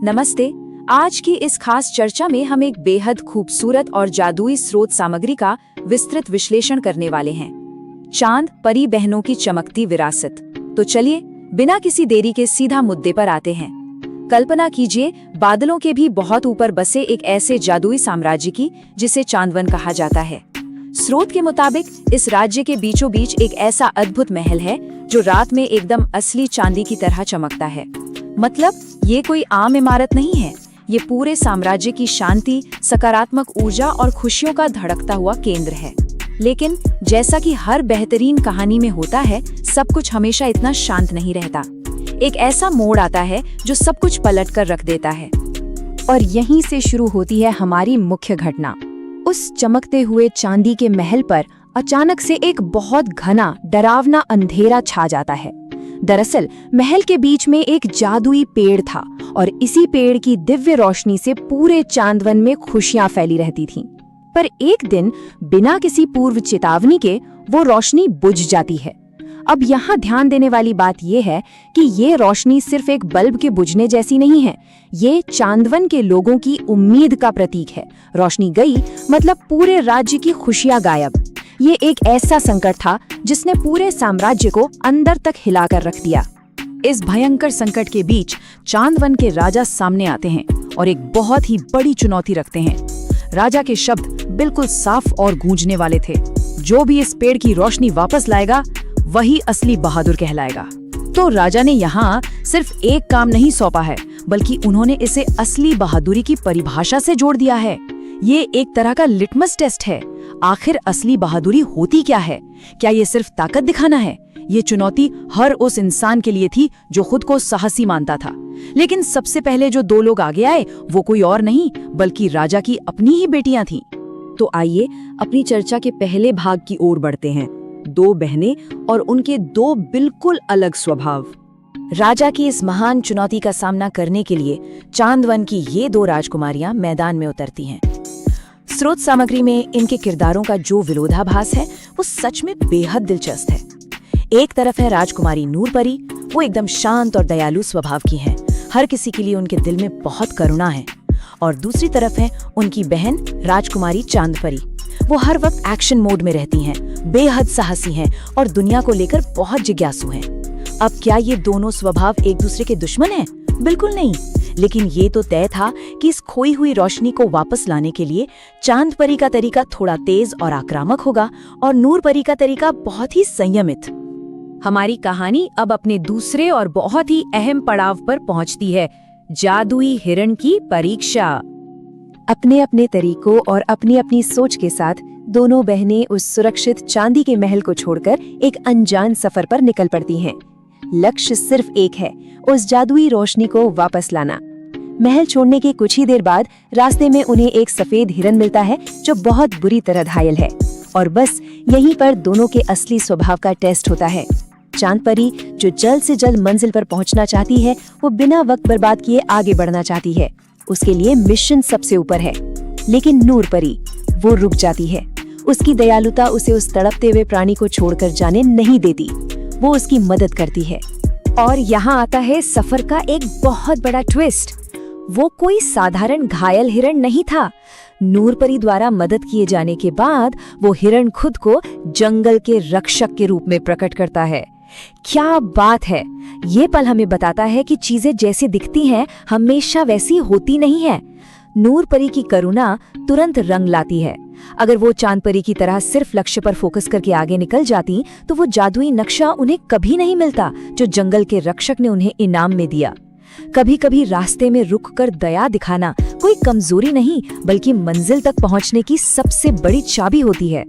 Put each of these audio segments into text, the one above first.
नमस्ते। आज की इस खास चर्चा में हम एक बेहद खूबसूरत और जादुई स्रोत सामग्री का विस्तृत विश्लेषण करने वाले हैं, चांद परी बहनों की चमकती विरासत। तो चलिए बिना किसी देरी के सीधा मुद्दे पर आते हैं। कल्पना कीजिए बादलों के भी बहुत ऊपर बसे एक ऐसे जादुई साम्राज्य की जिसे चांदवन कहा जाता है। स्रोत के मुताबिक इस राज्य के बीचों बीच एक ऐसा अद्भुत महल है जो रात में एकदम असली चांदी की तरह चमकता है। मतलब ये कोई आम इमारत नहीं है, ये पूरे साम्राज्य की शांति, सकारात्मक ऊर्जा और खुशियों का धड़कता हुआ केंद्र है। लेकिन जैसा कि हर बेहतरीन कहानी में होता है, सब कुछ हमेशा इतना शांत नहीं रहता। एक ऐसा मोड़ आता है जो सब कुछ पलट कर रख देता है। और यहीं से शुरू होती है हमारी मुख्य घटना। उस चमकते हुए चांदी के महल पर अचानक से एक बहुत घना, डरावना अंधेरा छा जाता है। दरअसल महल के बीच में एक जादुई पेड़ था और इसी पेड़ की दिव्य रोशनी से पूरे चांदवन में खुशियां फैली रहती थीं। पर एक दिन बिना किसी पूर्व चेतावनी के वो रोशनी बुझ जाती है। अब यहाँ ध्यान देने वाली बात यह है कि ये रोशनी सिर्फ एक बल्ब के बुझने जैसी नहीं है, ये चांदवन के लोगों की उम्मीद का प्रतीक है। रोशनी गई मतलब पूरे राज्य की खुशियां गायब। ये एक ऐसा संकट था जिसने पूरे साम्राज्य को अंदर तक हिलाकर रख दिया। इस भयंकर संकट के बीच चांदवन के राजा सामने आते हैं और एक बहुत ही बड़ी चुनौती रखते हैं। राजा के शब्द बिल्कुल साफ और गूंजने वाले थे, जो भी इस पेड़ की रोशनी वापस लाएगा वही असली बहादुर कहलाएगा। तो राजा ने यहाँ सिर्फ एक काम नहीं सौंपा है, बल्कि उन्होंने इसे असली बहादुरी की परिभाषा से जोड़ दिया है। ये एक तरह का लिटमस टेस्ट है। आखिर असली बहादुरी होती क्या है? क्या ये सिर्फ ताकत दिखाना है? ये चुनौती हर उस इंसान के लिए थी जो खुद को साहसी मानता था। लेकिन सबसे पहले जो दो लोग आगे आए वो कोई और नहीं बल्कि राजा की अपनी ही बेटियां थीं। तो आइए अपनी चर्चा के पहले भाग की ओर बढ़ते हैं। दो बहनें और उनके दो बिल्कुल अलग स्वभाव। राजा की इस महान चुनौती का सामना करने के लिए चांदवन की ये दो राजकुमारियां मैदान में उतरती हैं। स्रोत सामग्री में इनके किरदारों का जो विरोधाभास है वो सच में बेहद दिलचस्प है। एक तरफ है राजकुमारी नूरपरी, वो एकदम शांत और दयालु स्वभाव की हैं। हर किसी के लिए उनके दिल में बहुत करुणा है। और दूसरी तरफ है उनकी बहन राजकुमारी चांदपरी। वो हर वक्त एक्शन मोड में रहती हैं, बेहद साहसी हैं और दुनिया को लेकर बहुत जिज्ञासु हैं। अब क्या ये दोनों स्वभाव एक दूसरे के दुश्मन हैं? बिल्कुल नहीं। लेकिन ये तो तय था कि इस खोई हुई रोशनी को वापस लाने के लिए चांदपरी का तरीका थोड़ा तेज और आक्रामक होगा और नूरपरी का तरीका बहुत ही संयमित। हमारी कहानी अब अपने दूसरे और बहुत ही अहम पड़ाव पर पहुंचती है, जादुई हिरण की परीक्षा। अपने अपने तरीकों और अपनी अपनी सोच के साथ दोनों बहनें उस सुरक्षित चांदी के महल को छोड़कर एक अनजान सफर पर निकल पड़ती हैं। लक्ष्य सिर्फ एक है, उस जादुई रोशनी को वापस लाना। महल छोड़ने के कुछ ही देर बाद रास्ते में उन्हें एक सफेद हिरन मिलता है जो बहुत बुरी तरह घायल है। और बस यहीं पर दोनों के असली स्वभाव का टेस्ट होता है। चांदपरी जो जल्द से जल्द मंजिल पर पहुंचना चाहती है, वो बिना वक्त बर्बाद किए आगे बढ़ना चाहती है। उसके लिए मिशन सबसे ऊपर है। लेकिन नूरपरी वो रुक जाती है। उसकी दयालुता उसे उस तड़पते हुए प्राणी को छोड़कर जाने नहीं देती। वो उसकी मदद करती है। और यहाँ आता है सफर का एक बहुत बड़ा ट्विस्ट। वो कोई साधारण घायल हिरण नहीं था। नूरपरी द्वारा मदद किए जाने के बाद वो हिरण खुद को जंगल के रक्षक के रूप में प्रकट करता है। क्या बात है! ये पल हमें बताता है कि चीजें जैसी दिखती हैं हमेशा वैसी होती नहीं है। नूरपरी की करुणा तुरंत रंग लाती है। अगर वो चांदपरी की तरह सिर्फ लक्ष्य पर फोकस करके आगे निकल जाती तो वो जादुई नक्शा उन्हें कभी नहीं मिलता जो जंगल के रक्षक ने उन्हें इनाम में दिया। कभी कभी रास्ते में रुककर दया दिखाना कोई कमजोरी नहीं बल्कि मंजिल तक पहुंचने की सबसे बड़ी चाबी होती है।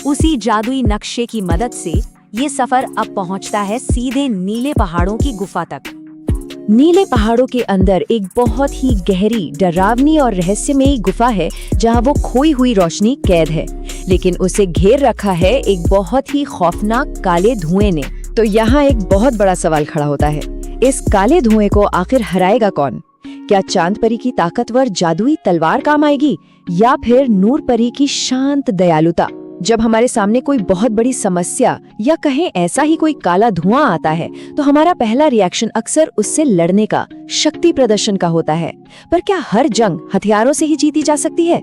उसी जादुई नक्शे की मदद से ये सफर अब पहुंचता है सीधे नीले पहाड़ों की गुफा तक। नीले पहाड़ों के अंदर एक बहुत ही गहरी, डरावनी और रहस्यमयी गुफा है जहां वो खोई हुई रोशनी कैद है, लेकिन उसे घेर रखा है एक बहुत ही खौफनाक काले धुएं ने। तो यहाँ एक बहुत बड़ा सवाल खड़ा होता है, इस काले धुएं को आखिर हराएगा कौन? क्या चांदपरी की ताकतवर जादुई तलवार काम आएगी या फिर नूरपरी की शांत दयालुता? जब हमारे सामने कोई बहुत बड़ी समस्या या कहें ऐसा ही कोई काला धुआं आता है तो हमारा पहला रिएक्शन अक्सर उससे लड़ने का, शक्ति प्रदर्शन का होता है। पर क्या हर जंग हथियारों से ही जीती जा सकती है?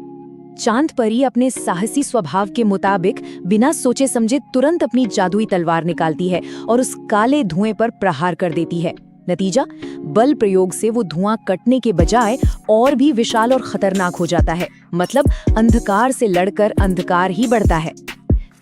चांद परी अपने साहसी स्वभाव के मुताबिक बिना सोचे समझे तुरंत अपनी जादुई तलवार निकालती है और उस काले धुएं पर प्रहार कर देती है। नतीजा, बल प्रयोग से वो धुआं कटने के बजाय और भी विशाल और खतरनाक हो जाता है। मतलब अंधकार से लड़कर अंधकार ही बढ़ता है।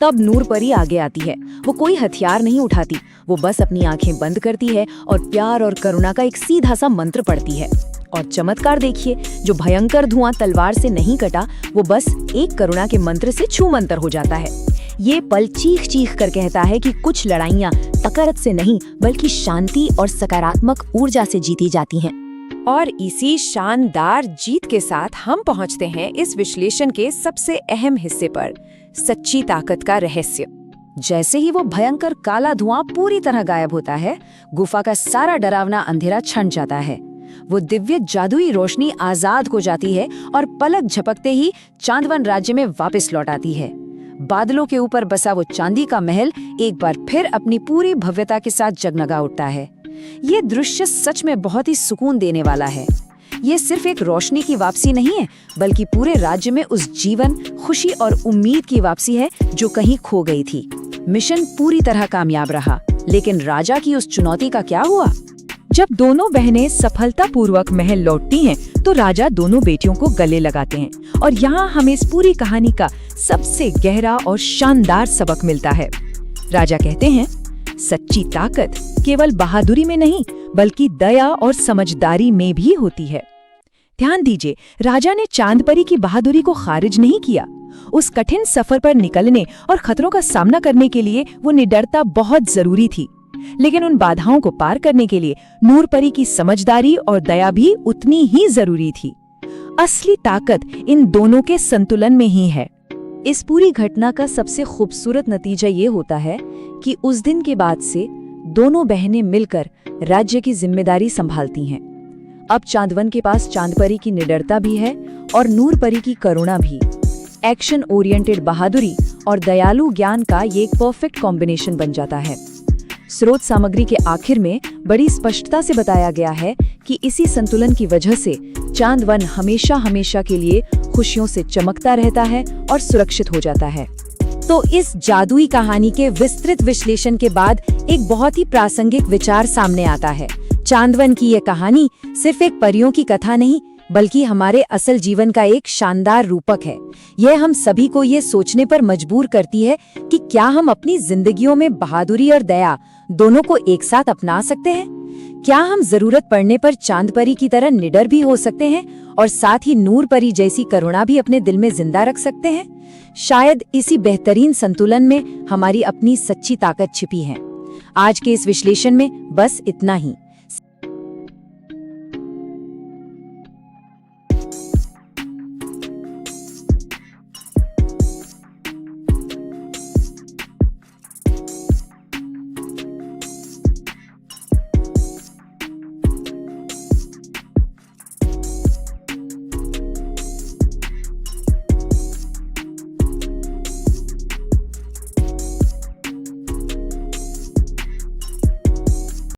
तब नूर परी आगे आती है। वो कोई हथियार नहीं उठाती, वो बस अपनी आंखें बंद करती है और प्यार और करुणा का एक सीधा सा मंत्र पढ़ती है। और चमत्कार देखिए, जो भयंकर धुआं तलवार से नहीं कटा, वो बस एक करुणा के मंत्र से छूमंतर हो जाता है। ये पल चीख चीख कर कहता है कि कुछ लड़ाइयाँ तकरत से नहीं बल्कि शांति और सकारात्मक ऊर्जा से जीती जाती हैं। और इसी शानदार जीत के साथ हम पहुंचते हैं इस विश्लेषण के सबसे अहम हिस्से पर, सच्ची ताकत का रहस्य। जैसे ही वो भयंकर काला धुआं पूरी तरह गायब होता है, गुफा का सारा डरावना अंधेरा छंट जाता है। वो दिव्य जादुई रोशनी आजाद हो जाती है और पलक झपकते ही चांदवन राज्य में वापस लौट आती है। बादलों के ऊपर बसा वो चांदी का महल एक बार फिर अपनी पूरी भव्यता के साथ जगमगा उठता है। ये दृश्य सच में बहुत ही सुकून देने वाला है। ये सिर्फ एक रोशनी की वापसी नहीं है, बल्कि पूरे राज्य में उस जीवन, खुशी और उम्मीद की वापसी है जो कहीं खो गई थी। मिशन पूरी तरह कामयाब रहा, लेकिन राजा की उस चुनौती का क्या हुआ? जब दोनों बहनें सफलतापूर्वक महल लौटती हैं, तो राजा दोनों बेटियों को गले लगाते हैं और यहाँ हमें इस पूरी कहानी का सबसे गहरा और शानदार सबक मिलता है। राजा कहते हैं, सच्ची ताकत केवल बहादुरी में नहीं बल्कि दया और समझदारी में भी होती है। ध्यान दीजिए, राजा ने चांद परी की बहादुरी को खारिज नहीं किया। उस कठिन सफर पर निकलने और खतरों का सामना करने के लिए वो निडरता बहुत जरूरी थी, लेकिन उन बाधाओं को पार करने के लिए नूर परी की समझदारी और दया भी उतनी ही जरूरी थी। असली ताकत इन दोनों के संतुलन में ही है। इस पूरी घटना का सबसे खूबसूरत नतीजा ये होता है कि उस दिन के बाद से दोनों बहनें मिलकर राज्य की जिम्मेदारी संभालती हैं। अब चांदवन के पास चांद परी की निडरता भी है और नूर परी की करुणा भी। एक्शन ओरिएंटेड बहादुरी और दयालु ज्ञान का ये एक परफेक्ट कॉम्बिनेशन बन जाता है। स्रोत सामग्री के आखिर में बड़ी स्पष्टता से बताया गया है कि इसी संतुलन की वजह से चांदवन हमेशा हमेशा के लिए खुशियों से चमकता रहता है और सुरक्षित हो जाता है। तो इस जादुई कहानी के विस्तृत विश्लेषण के बाद एक बहुत ही प्रासंगिक विचार सामने आता है। चांदवन की ये कहानी सिर्फ एक परियों की कथा नहीं बल्कि हमारे असल जीवन का एक शानदार रूपक है। यह हम सभी को ये सोचने पर मजबूर करती है कि क्या हम अपनी जिंदगियों में बहादुरी और दया दोनों को एक साथ अपना सकते हैं? क्या हम जरूरत पड़ने पर चांद परी की तरह निडर भी हो सकते हैं और साथ ही नूर परी जैसी करुणा भी अपने दिल में जिंदा रख सकते हैं? शायद इसी बेहतरीन संतुलन में हमारी अपनी सच्ची ताकत छिपी है। आज के इस विश्लेषण में बस इतना ही।